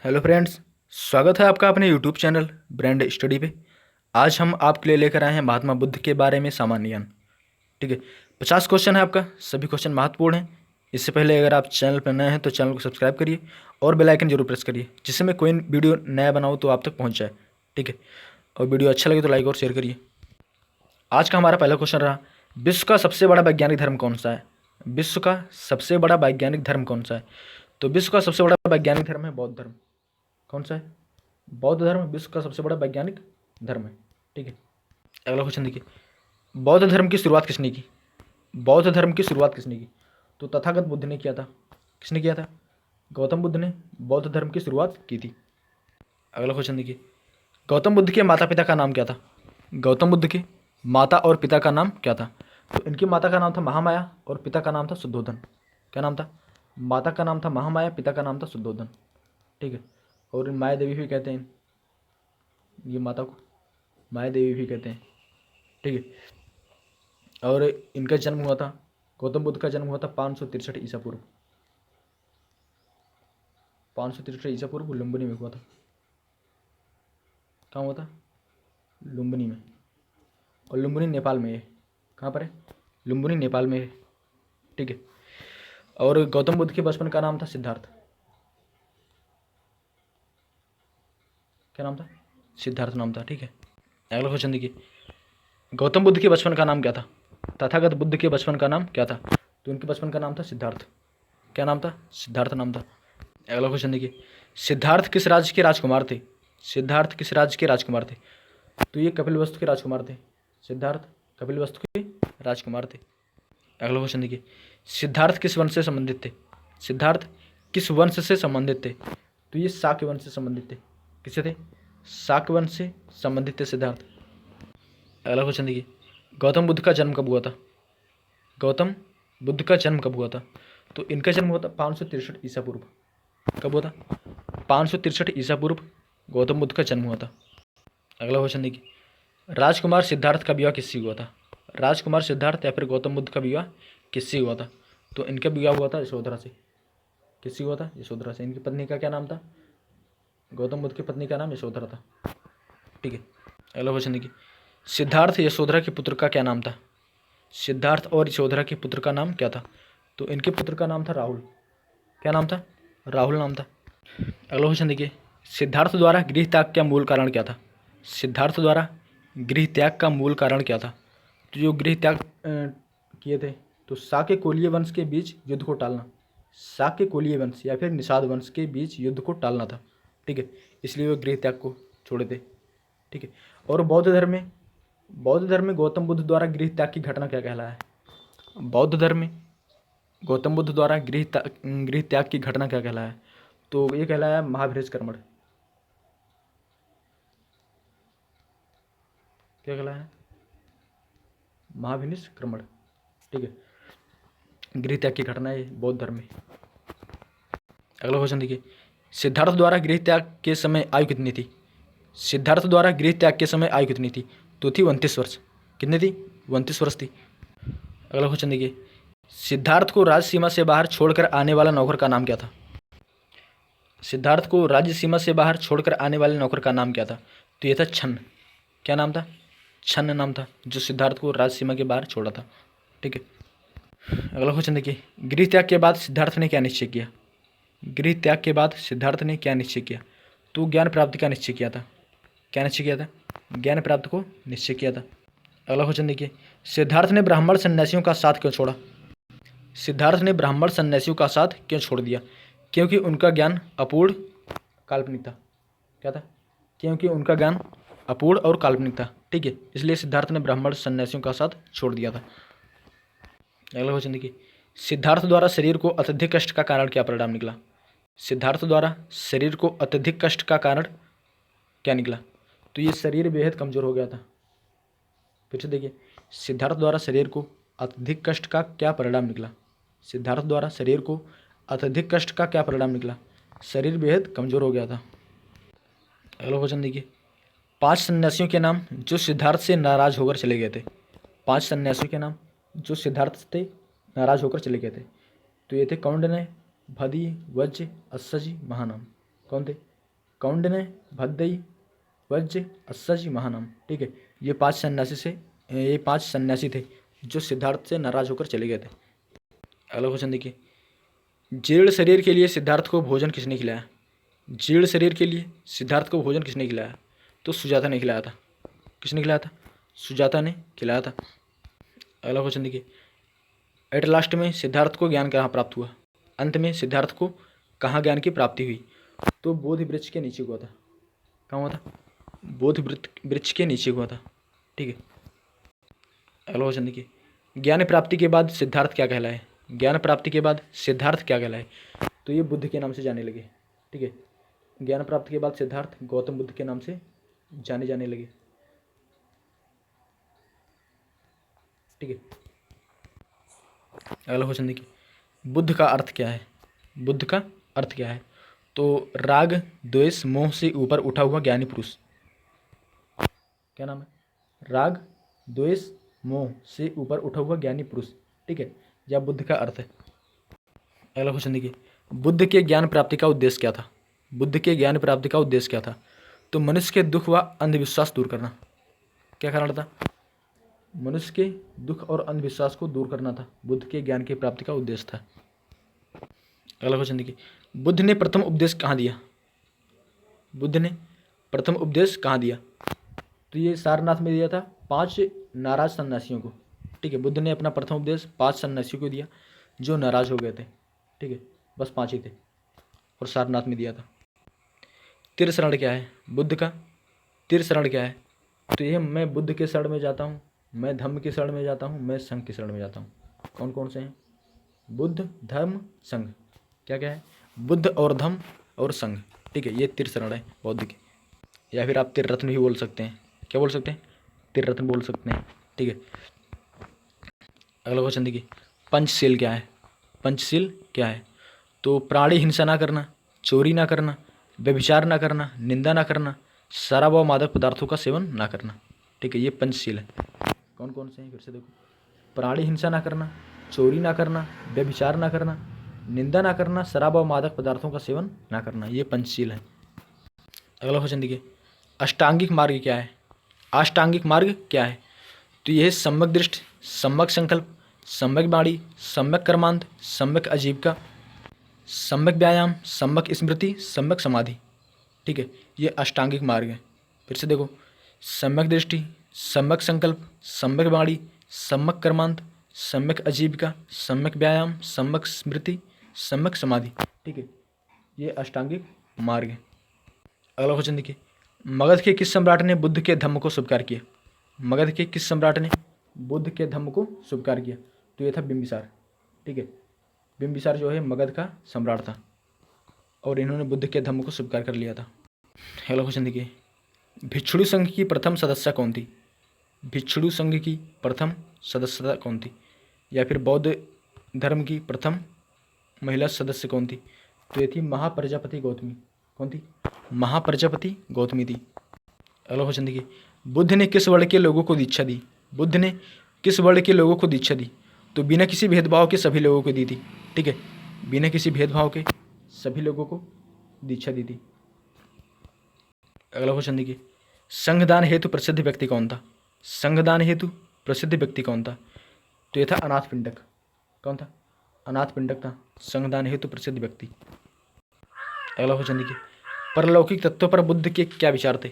Hello friends, स्वागत है आपका अपने यूट्यूब चैनल ब्रांड स्टडी पे। आज हम आपके लिए लेकर आए हैं महात्मा बुद्ध के बारे में सामान्य ज्ञान। ठीक है, 50 क्वेश्चन है आपका, सभी क्वेश्चन महत्वपूर्ण हैं। इससे पहले अगर आप चैनल पर नए हैं तो चैनल को सब्सक्राइब करिए और बेल आइकन जरूर प्रेस करिए, जिससे मैं कोई वीडियो नया बनाऊँ तो आप तक पहुँच जाए। ठीक है, और वीडियो अच्छा लगे तो लाइक और शेयर करिए। आज का हमारा पहला क्वेश्चन रहा, विश्व का सबसे बड़ा वैज्ञानिक धर्म कौन सा है? विश्व का सबसे बड़ा वैज्ञानिक धर्म कौन सा है? तो विश्व का सबसे बड़ा वैज्ञानिक धर्म है बौद्ध धर्म। कौन सा है? बौद्ध धर्म विश्व का सबसे बड़ा वैज्ञानिक धर्म है। ठीक है, अगला क्वेश्चन देखिए, बौद्ध धर्म की शुरुआत किसने की? बौद्ध धर्म की शुरुआत किसने की? तो तथागत बुद्ध ने किया था। किसने किया था? गौतम बुद्ध ने बौद्ध धर्म की शुरुआत की थी। अगला क्वेश्चन देखिए, गौतम बुद्ध के माता पिता का नाम क्या था? गौतम बुद्ध के माता और पिता का नाम क्या था? तो इनकी माता का नाम था महामाया और पिता का नाम था शुद्धोधन। क्या नाम था? माता का नाम था महामाया, पिता का नाम था शुद्धोधन। ठीक है, और माया देवी भी कहते हैं ये माता को, माया देवी भी कहते हैं। ठीक है, और इनका जन्म हुआ था, गौतम बुद्ध का जन्म हुआ था 563 ईसा पूर्व। 563 ईसा पूर्व लुम्बिनी में हुआ था। कहाँ हुआ था? लुम्बिनी में। और लुम्बिनी नेपाल में है। कहाँ पर है? लुम्बिनी नेपाल में है। ठीक है, और गौतम बुद्ध के बचपन का नाम था सिद्धार्थ। क्या नाम था? सिद्धार्थ नाम था। ठीक है, अगला क्वेश्चन देखिए, गौतम बुद्ध के बचपन का नाम क्या था? तथागत बुद्ध के बचपन का नाम क्या था? तो उनके बचपन का नाम था सिद्धार्थ। क्या नाम था? सिद्धार्थ नाम था। अगला क्वेश्चन देखिए, सिद्धार्थ किस राज्य के राजकुमार थे? सिद्धार्थ किस राज्य के राजकुमार थे? तो ये कपिल वस्तु के राजकुमार थे। सिद्धार्थ कपिल वस्तु के राजकुमार थे। अगला क्वेश्चन देखिए, सिद्धार्थ किस वंश से संबंधित थे? सिद्धार्थ किस वंश से संबंधित थे? तो ये शाक्य वंश से संबंधित थे। किससे थे? शाक्य वंश से संबंधित थे सिद्धार्थ। अगला क्वेश्चन देखिए, गौतम बुद्ध का जन्म कब हुआ था? गौतम बुद्ध का जन्म कब हुआ था? तो इनका जन्म हुआ था 563 ईसा पूर्व। कब हुआ था? 563 ईसा पूर्व गौतम बुद्ध का जन्म हुआ था। अगला क्वेश्चन देखिए, राजकुमार सिद्धार्थ का विवाह किससे हुआ था? राजकुमार सिद्धार्थ या फिर गौतम बुद्ध का विवाह किससे हुआ था? तो इनका विवाह हुआ था यशोधरा से। किससे हुआ था? यशोधरा से। इनकी पत्नी का क्या नाम था? गौतम बुद्ध की पत्नी का नाम यशोधरा था। ठीक है, अगला क्वेश्चन देखिए, सिद्धार्थ यशोधरा के पुत्र का क्या नाम था? सिद्धार्थ और यशोधरा के पुत्र का नाम क्या था? तो इनके पुत्र का नाम था राहुल। क्या नाम था? राहुल नाम था। अगला क्वेश्चन देखिए, सिद्धार्थ द्वारा गृह त्याग का मूल कारण क्या था? सिद्धार्थ द्वारा गृह त्याग का मूल कारण क्या था? तो जो गृह त्याग किए थे, तो शाक्य कोलीय वंश के बीच युद्ध को टालना। शाक्य कोलीय वंश या फिर निषाद वंश के बीच युद्ध को टालना था। ठीक है, इसलिए वो गृह त्याग को छोड़े थे। ठीक है, और बौद्ध धर्म में गौतम बुद्ध द्वारा गृह त्याग की घटना क्या कहलाया है? बौद्ध धर्म में गौतम बुद्ध द्वारा गृह त्याग की घटना क्या कहलाया है? तो ये कहलाया महाभिनिष्क्रमण। क्या कहलाया? महाभिनिष्क्रमण। ठीक है, गृह त्याग की घटना है बौद्ध धर्म में। अगला क्वेश्चन देखिए, सिद्धार्थ द्वारा गृह त्याग के समय आयु कितनी थी? सिद्धार्थ द्वारा गृह त्याग के समय आयु कितनी थी? तो थी 29 वर्ष। कितनी थी? 29 वर्ष थी। अगला क्वेश्चन देखिए, सिद्धार्थ को राज्य सीमा से बाहर छोड़कर आने वाला नौकर का नाम क्या था? सिद्धार्थ को राज्य सीमा से बाहर छोड़कर आने वाले नौकर का नाम क्या था? तो ये था छन्न। क्या नाम था? छन्न नाम था, जो सिद्धार्थ को राज्य सीमा के बाहर छोड़ा था। ठीक है, अगला क्वेश्चन देखिए, गृह त्याग के बाद सिद्धार्थ ने क्या निश्चय किया? गृह त्याग के बाद सिद्धार्थ ने क्या निश्चय किया? तो ज्ञान प्राप्ति का निश्चय किया था। क्या निश्चय किया था? ज्ञान प्राप्त को निश्चय किया था। अगला क्वेश्चन देखिए, सिद्धार्थ ने ब्राह्मण सन्यासियों का साथ क्यों छोड़ा? सिद्धार्थ ने ब्राह्मण सन्यासियों का साथ क्यों छोड़ दिया? क्योंकि उनका ज्ञान अपूर्ण काल्पनिक था। क्या था? क्योंकि उनका ज्ञान अपूर्ण और काल्पनिक था। ठीक है, इसलिए सिद्धार्थ ने ब्राह्मण सन्यासियों का साथ छोड़ दिया था। अगला क्वेश्चन देखिए, सिद्धार्थ द्वारा शरीर को अत्यधिक कष्ट का कारण क्या परिणाम निकला? सिद्धार्थ द्वारा शरीर को अत्यधिक कष्ट का कारण क्या निकला? तो ये शरीर बेहद कमजोर हो गया था। फिर से देखिए, सिद्धार्थ द्वारा शरीर को अत्यधिक कष्ट का क्या परिणाम निकला? सिद्धार्थ द्वारा शरीर को अत्यधिक कष्ट का क्या परिणाम निकला? शरीर बेहद कमजोर हो गया था। अगला क्वेश्चन देखिए, 5 सन्यासियों के नाम जो सिद्धार्थ से नाराज होकर चले गए थे। 5 सन्यासियों के नाम जो सिद्धार्थ से नाराज होकर चले गए थे। तो ये थे कौंडिन्य, भदी, वज्र, अस्सजी, महानाम। कौन थे? कौंडिन्य, भद्दई, वज्र, अश्वज, महानाम। ठीक है, ये पांच सन्यासी थे जो सिद्धार्थ से नाराज होकर चले गए थे। अगला क्वेश्चन देखिए, जीर्ण शरीर के लिए सिद्धार्थ को भोजन किसने खिलाया? जीर्ण शरीर के लिए सिद्धार्थ को भोजन किसने खिलाया? तो सुजाता ने खिलाया था। किसने खिलाया था? सुजाता ने खिलाया था। अगला क्वेश्चन देखिए, एट लास्ट में सिद्धार्थ को ज्ञान कहाँ प्राप्त हुआ? अंत में सिद्धार्थ को कहाँ ज्ञान की प्राप्ति हुई? तो बोधि वृक्ष के नीचे हुआ था। कहाँ हुआ था? बोधि वृक्ष के नीचे हुआ था। ठीक है, अगला क्वेश्चन देखिए, ज्ञान प्राप्ति के बाद सिद्धार्थ क्या कहलाए? ज्ञान प्राप्ति के बाद सिद्धार्थ क्या कहलाए? तो ये बुद्ध के नाम से जाने लगे। ठीक है, ज्ञान प्राप्ति के बाद सिद्धार्थ गौतम बुद्ध के नाम से जाने लगे। ठीक है, अगला क्वेश्चन देखिए, बुद्ध का अर्थ क्या है? बुद्ध का अर्थ क्या है? तो राग, द्वेष, मोह से ऊपर उठा हुआ ज्ञानी पुरुष। क्या नाम है? राग, द्वेष, मोह से ऊपर उठा हुआ ज्ञानी पुरुष। ठीक है, यह बुद्ध का अर्थ है। अगला क्वेश्चन देखिए, बुद्ध के ज्ञान प्राप्ति का उद्देश्य क्या था? बुद्ध के ज्ञान प्राप्ति का उद्देश्य क्या था? तो मनुष्य के दुख व अंधविश्वास दूर करना। क्या कारण था? मनुष्य के दुख और अंधविश्वास को दूर करना था बुद्ध के ज्ञान की प्राप्ति का उद्देश्य था। अगला क्वेश्चन देखिए, बुद्ध ने प्रथम उपदेश कहाँ दिया? बुद्ध ने प्रथम उपदेश कहाँ दिया? तो ये सारनाथ में दिया था 5 नाराज सन्यासियों को। ठीक है, बुद्ध ने अपना प्रथम उपदेश 5 सन्यासियों को दिया जो नाराज हो गए थे। ठीक है, बस 5 ही थे और सारनाथ में दिया था। तीर शरण क्या है बुद्ध का? तीर शरण क्या है? तो ये मैं बुद्ध के शरण में जाता हूँ, मैं धम्म के शरण में जाता हूँ, मैं संघ के शरण में जाता हूँ। कौन कौन से हैं? बुद्ध, धर्म, संघ। क्या क्या है? बुद्ध और धम्म और संघ। ठीक है, ये तीर शरण है बौद्ध की, या फिर आप त्रिरत्न भी बोल सकते हैं। क्या बोल सकते हैं? त्रिरत्न बोल सकते हैं। ठीक है, अगला क्वेश्चन देखिए, पंचशील क्या है? पंचशील क्या है? तो प्राणी हिंसा ना करना, चोरी ना करना, व्यभिचार ना करना, निंदा ना करना, शराब व मादक पदार्थों का सेवन ना करना। ठीक है, ये पंचशील है। कौन कौन से हैं फिर से देखो, प्राणी हिंसा ना करना, चोरी ना करना, व्यभिचार ना करना, निंदा ना करना, शराब व मादक पदार्थों का सेवन ना करना, ये पंचशील है। अगला क्वेश्चन देखिए, अष्टांगिक मार्ग क्या है? अष्टांगिक मार्ग क्या है? तो यह सम्यक दृष्टि, सम्यक संकल्प, सम्यक वाणी, सम्यक कर्मांत, सम्यक आजीविका, सम्यक व्यायाम, सम्यक स्मृति, सम्यक समाधि। ठीक है, ये अष्टांगिक मार्ग है। फिर से देखो, सम्यक दृष्टि, सम्यक संकल्प, सम्यक वाणी, सम्यक कर्मांत, सम्यक आजीविका, सम्यक व्यायाम, सम्यक स्मृति, सम्यक समाधि। ठीक है, ये अष्टांगिक मार्ग है। अगला क्वेश्चन देखिए, मगध के किस सम्राट ने बुद्ध के धम्म को स्वीकार किया? मगध के किस सम्राट ने बुद्ध के धम्म को स्वीकार किया? तो ये था बिंबिसार। ठीक है, बिंबिसार जो है मगध का सम्राट था और इन्होंने बुद्ध के धम्म को स्वीकार कर लिया था। अगला क्वेश्चन देखिए, भिक्षुणी संघ की प्रथम सदस्य कौन थी? भिक्षुणी संघ की प्रथम सदस्यता कौन थी? या फिर बौद्ध धर्म की प्रथम महिला सदस्य कौन थी? तो ये थी महाप्रजापति गौतमी। कौन थी? महाप्रजापति गौतमी थी। अगला क्वेश्चन देखिए, बुद्ध ने किस वर्ण के लोगों को दीक्षा दी? बुद्ध ने किस वर्ण के लोगों को दीक्षा दी? तो बिना किसी भेदभाव के सभी लोगों को दी थी। ठीक है, बिना किसी भेदभाव के सभी लोगों को दीक्षा दी थी। अगला क्वेश्चन देखिए, संघदान हेतु प्रसिद्ध व्यक्ति कौन था? संघदान हेतु प्रसिद्ध व्यक्ति कौन था? तो यह था अनाथ पिंडक। कौन था? अनाथ पिंडक था संघदान हेतु प्रसिद्ध व्यक्ति। अगला क्वेश्चन देखिए, पारलौकिक तत्वों पर बुद्ध के क्या विचार थे?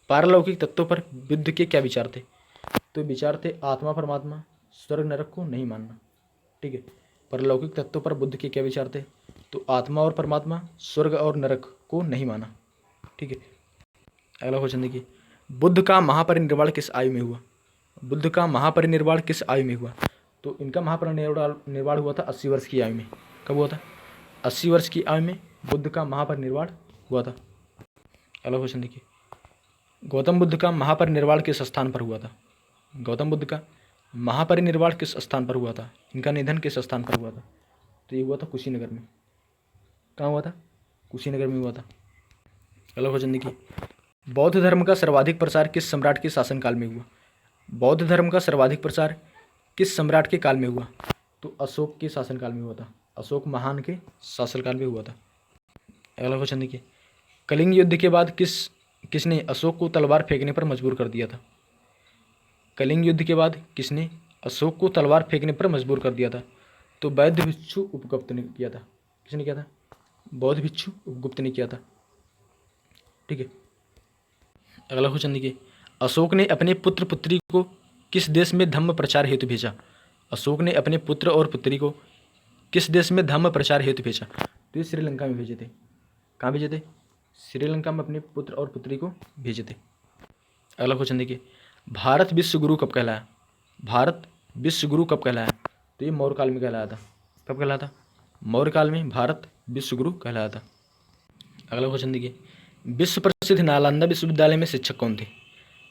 पारलौकिक तत्वों पर बुद्ध के क्या विचार थे? तो विचार थे आत्मा परमात्मा, स्वर्ग नरक को नहीं मानना। ठीक है, पारलौकिक तत्वों पर बुद्ध के क्या विचार थे? तो आत्मा और परमात्मा, स्वर्ग और नरक को नहीं माना। ठीक है, अगला क्वेश्चन देखिए, बुद्ध का महापरिनिर्वाण किस आयु में हुआ? बुद्ध का महापरिनिर्वाण किस आयु में हुआ? तो इनका महापरिनिर्वाण हुआ था 80 वर्ष की आयु में। कब हुआ था? 80 वर्ष की आयु में बुद्ध का महापरिनिर्वाण हुआ था। अगला क्वेश्चन देखिए, गौतम बुद्ध का महापरिनिर्वाण किस स्थान पर हुआ था? गौतम बुद्ध का महापरिनिर्वाण किस स्थान पर हुआ था? इनका निधन किस स्थान पर हुआ था? तो ये हुआ था कुशीनगर में। कहाँ हुआ था? कुशीनगर में हुआ था। अगला क्वेश्चन देखिए, बौद्ध धर्म का सर्वाधिक प्रसार किस सम्राट के शासनकाल में हुआ? बौद्ध धर्म का सर्वाधिक प्रसार किस सम्राट के काल में हुआ? तो अशोक के शासनकाल में हुआ था। अशोक महान के शासनकाल में हुआ था। अगला क्वेश्चन देखिए, कलिंग युद्ध के बाद किसने अशोक को तलवार फेंकने पर मजबूर कर दिया था? कलिंग युद्ध के बाद किसने अशोक को तलवार फेंकने पर मजबूर कर दिया था? तो बौद्ध भिक्षु उपगुप्त ने किया था। किसने किया था? बौद्ध भिक्षु उपगुप्त ने किया था। ठीक है, अगला क्वेश्चन देखिए, अशोक ने अपने पुत्र पुत्री को किस देश में धम्म प्रचार हेतु भेजा? अशोक ने अपने पुत्र और पुत्री को किस देश में धम्म प्रचार हेतु भेजा? तो ये श्रीलंका में भेजे थे। कहाँ भेजे थे? श्रीलंका में अपने पुत्र और पुत्री को भेजे थे। अगला क्वेश्चन देखिए, भारत विश्व गुरु कब कहलाया? भारत विश्व गुरु कब कहलाया? तो ये मौर्य काल में कहलाया था। कब कहलाया था? मौर्य काल में भारत विश्व गुरु कहलाया था। अगला क्वेश्चन देखिए, विश्व प्रसिद्ध नालंदा विश्वविद्यालय में शिक्षक कौन थे?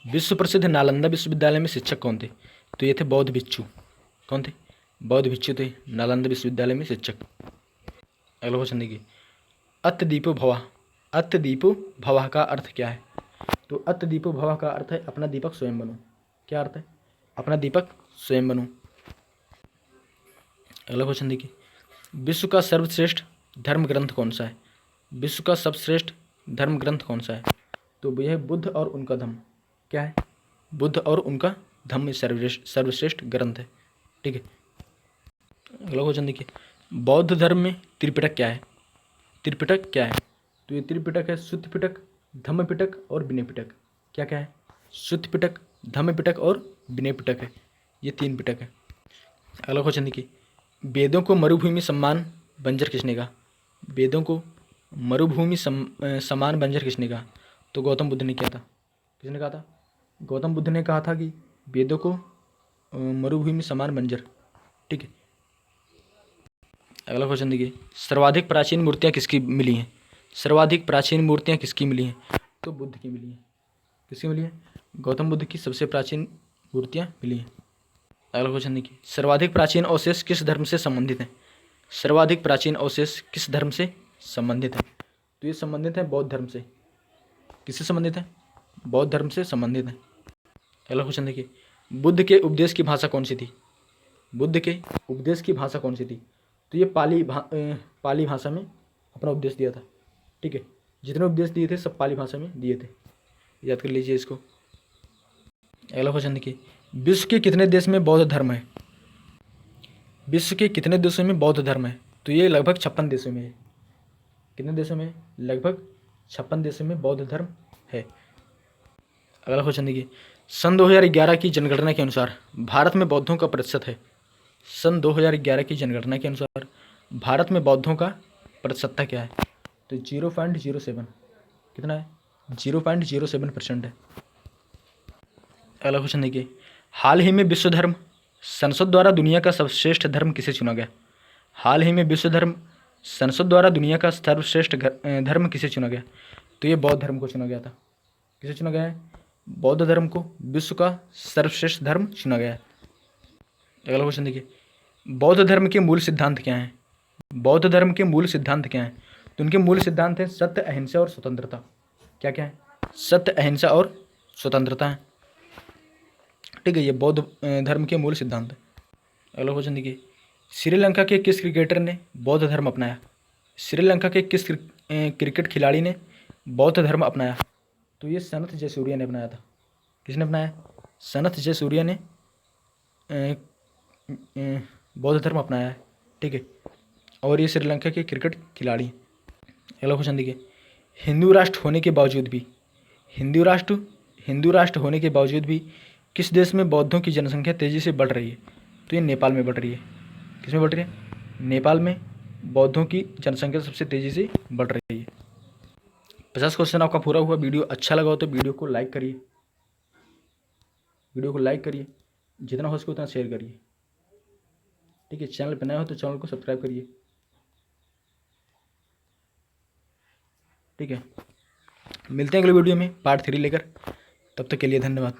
विश्व प्रसिद्ध नालंदा विश्वविद्यालय में शिक्षक कौन थे? तो ये थे बौद्ध भिक्षु। कौन थे? बौद्ध भिक्षु थे नालंदा विश्वविद्यालय में शिक्षक। अगला क्वेश्चन देखिए, अत्तदीपो भवः। अत्तदीपो भवः का अर्थ क्या है? तो अत्तदीपो भवः का अर्थ है अपना दीपक स्वयं बनो। क्या अर्थ है? अपना दीपक स्वयं बनो। अगला क्वेश्चन देखिए, विश्व का सर्वश्रेष्ठ धर्म ग्रंथ कौन सा है? विश्व का सर्वश्रेष्ठ धर्म ग्रंथ कौन सा है? तो यह बुद्ध और उनका धम्म। क्या है? बुद्ध और उनका धम्म सर्वश्रेष्ठ ग्रंथ है। ठीक है, अगला क्वेश्चन देखिए, बौद्ध धर्म में त्रिपिटक क्या है? त्रिपिटक क्या है? तो ये त्रिपिटक है शुद्ध पिटक, धम्म पिटक और विनय पिटक। क्या क्या है? शुद्ध पिटक, धम्म पिटक और विनय पिटक है। ये 3 पिटक है। अगला क्वेश्चन देखिए, वेदों को मरुभूमि सम्मान बंजर किसने कहा? वेदों को मरुभूमि समान बंजर किसने कहा? तो गौतम बुद्ध ने किया था। किसने कहा था? गौतम बुद्ध ने कहा था कि वेदों को मरुभूमि समान बंजर। ठीक है, अगला क्वेश्चन देखिए, सर्वाधिक प्राचीन मूर्तियाँ किसकी मिली हैं? सर्वाधिक प्राचीन मूर्तियाँ किसकी मिली हैं? तो बुद्ध की मिली हैं। किसकी मिली है? गौतम बुद्ध की सबसे प्राचीन मूर्तियाँ मिली हैं। अगला क्वेश्चन देखिए, सर्वाधिक प्राचीन अवशेष किस धर्म से संबंधित हैं? सर्वाधिक प्राचीन अवशेष किस धर्म से संबंधित है? तो ये संबंधित है बौद्ध धर्म से। किससे संबंधित है? बौद्ध धर्म से संबंधित है। अगला क्वेश्चन देखिए, बुद्ध के उपदेश की भाषा कौन सी थी? बुद्ध के उपदेश की भाषा कौन सी थी? तो ये पाली भाषा में अपना उपदेश दिया था। ठीक है, जितने उपदेश दिए थे सब पाली भाषा में दिए थे, याद कर लीजिए इसको। अगला क्वेश्चन देखिए, विश्व के कितने देश में बौद्ध धर्म है? विश्व के कितने देशों में बौद्ध धर्म है? तो ये लगभग 56 देशों में है। कितने देशों में? लगभग 56 देशों में बौद्ध धर्म है। अगला क्वेश्चन देखिए, सन 2011 की जनगणना के अनुसार भारत में बौद्धों का प्रतिशत है। सन 2011 की जनगणना के अनुसार भारत में बौद्धों का प्रतिशतता क्या है? तो 0.07। कितना है? 0.07% है। अगला क्वेश्चन देखिए, हाल ही में विश्व धर्म संसद द्वारा दुनिया का सर्वश्रेष्ठ धर्म किसे चुना गया? हाल ही में विश्व धर्म संसद द्वारा दुनिया का सर्वश्रेष्ठ धर्म किसे चुना गया? तो ये बौद्ध धर्म को चुना गया था। किसे चुना गया है? बौद्ध धर्म को विश्व का सर्वश्रेष्ठ धर्म चुना गया है। अगला क्वेश्चन देखिए, बौद्ध धर्म के मूल सिद्धांत क्या हैं? बौद्ध धर्म के मूल सिद्धांत क्या हैं? तो उनके मूल सिद्धांत हैं सत्य, अहिंसा और स्वतंत्रता। क्या क्या है? सत्य, अहिंसा और स्वतंत्रता है। ठीक है, ये बौद्ध धर्म के मूल सिद्धांत है। अगला क्वेश्चन देखिए, श्रीलंका के किस क्रिकेटर ने बौद्ध धर्म अपनाया? श्रीलंका के किस क्रिकेट खिलाड़ी ने बौद्ध धर्म अपनाया? तो ये सनथ जयसूर्या ने अपनाया था। किसने अपनाया? सनथ जयसूर्या ने बौद्ध धर्म अपनाया है। ठीक है, और ये श्रीलंका के क्रिकेट खिलाड़ी। अगला क्वेश्चन देखिए, हिंदू राष्ट्र होने के बावजूद भी हिंदू राष्ट्र होने के बावजूद भी किस देश में बौद्धों की जनसंख्या तेज़ी से बढ़ रही है? तो ये नेपाल में बढ़ रही है। किसमें बढ़ रही है? नेपाल में बौद्धों की जनसंख्या सबसे तेज़ी से बढ़ रही है। 50 क्वेश्चन आपका पूरा हुआ। वीडियो अच्छा लगा हो तो वीडियो को लाइक करिए, जितना हो सके उतना शेयर करिए। ठीक है, चैनल पर नया हो तो चैनल को सब्सक्राइब करिए। ठीक है, मिलते हैं अगले वीडियो में पार्ट 3 लेकर। तब तक के लिए धन्यवाद।